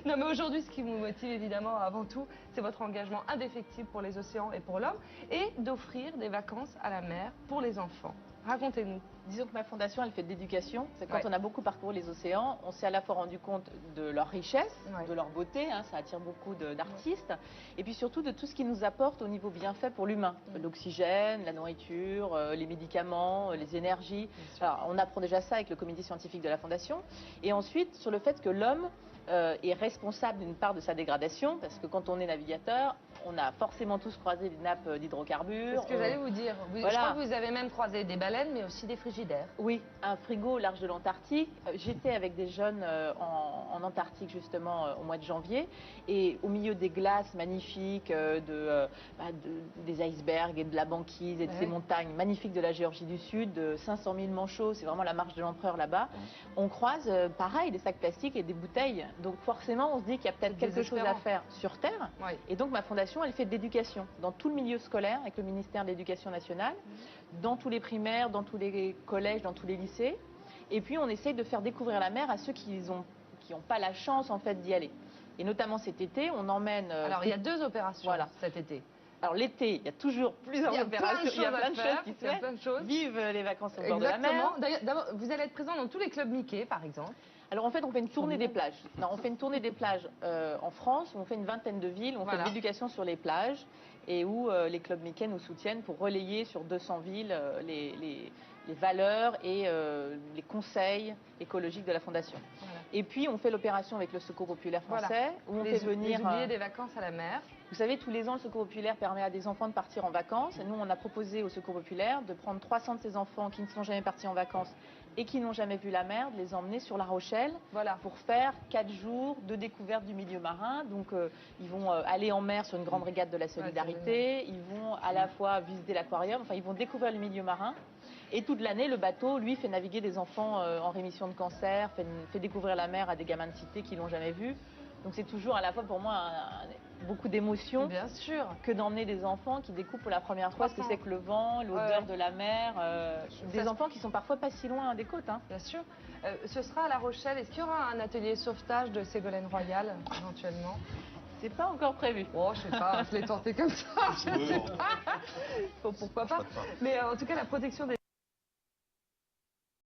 Non, mais aujourd'hui, ce qui vous motive évidemment avant tout, c'est votre engagement indéfectible pour les océans et pour l'homme, et d'offrir des vacances à la mer pour les enfants. Racontez-nous. Disons que ma fondation, elle fait de l'éducation. C'est quand Ouais. on a beaucoup parcouru les océans, on s'est à la fois rendu compte de leur richesse, Ouais. de leur beauté, hein, ça attire beaucoup d'artistes, et puis surtout de tout ce qui nous apporte au niveau bienfait pour l'humain. L'oxygène, la nourriture, les médicaments, les énergies. Alors, on apprend déjà ça avec le comité scientifique de la fondation. Et ensuite, sur le fait que l'homme est responsable d'une part de sa dégradation, parce que quand on est navigateur, on a forcément tous croisé des nappes d'hydrocarbures. C'est ce que j'allais vous dire. Je crois que vous avez même croisé des baleines, mais aussi des frigidaires. Oui, un frigo au large de l'Antarctique. J'étais avec des jeunes en Antarctique justement au mois de janvier, et au milieu des glaces magnifiques, des icebergs et de la banquise et de ces montagnes magnifiques de la Géorgie du Sud, de 500 000 manchots, c'est vraiment la marche de l'empereur là-bas. On croise pareil des sacs plastiques et des bouteilles. Donc forcément, on se dit qu'il y a peut-être quelque chose à faire sur Terre. Oui. Et donc ma fondation, elle fait de l'éducation dans tout le milieu scolaire avec le ministère de l'Éducation nationale, dans tous les primaires, dans tous les collèges, dans tous les lycées. Et puis on essaye de faire découvrir la mer à ceux qui n'ont pas la chance en fait d'y aller. Et notamment cet été, on emmène... Alors il y a 2 opérations cet été. Alors l'été, il y a toujours plusieurs opérations, il y a plein de choses qui se font. Vive les vacances au bord de la mer. D'abord, vous allez être présent dans tous les clubs Mickey, par exemple. Alors en fait, on fait une tournée des plages. Non, on fait une tournée des plages en France, où on fait une vingtaine de villes, où on fait de l'éducation sur les plages, et où les clubs Mickey nous soutiennent pour relayer sur 200 villes les valeurs et les conseils écologiques de la Fondation. Et puis on fait l'opération avec le Secours populaire français, où on fait venir... Les oubliés des vacances à la mer. Vous savez, tous les ans, le Secours populaire permet à des enfants de partir en vacances. Et nous, on a proposé au Secours populaire de prendre 300 de ces enfants qui ne sont jamais partis en vacances et qui n'ont jamais vu la mer, de les emmener sur La Rochelle pour faire 4 jours de découverte du milieu marin. Donc, ils vont aller en mer sur une grande régate de la solidarité. Ils vont à la fois visiter l'aquarium. Enfin, ils vont découvrir le milieu marin. Et toute l'année, le bateau, lui, fait naviguer des enfants en rémission de cancer, fait découvrir la mer à des gamins de cité qui l'ont jamais vue. Donc c'est toujours à la fois pour moi beaucoup d'émotions que d'emmener des enfants qui découvrent pour la première fois ce que c'est que le vent, l'odeur de la mer. Des enfants qui sont parfois pas si loin des côtes. Hein. Bien sûr. Ce sera à La Rochelle. Est-ce qu'il y aura un atelier sauvetage de Ségolène Royal éventuellement? C'est pas encore prévu. Oh, je sais pas, je l'ai tenté comme ça, je sais pas. Pourquoi pas. Mais en tout cas, la protection des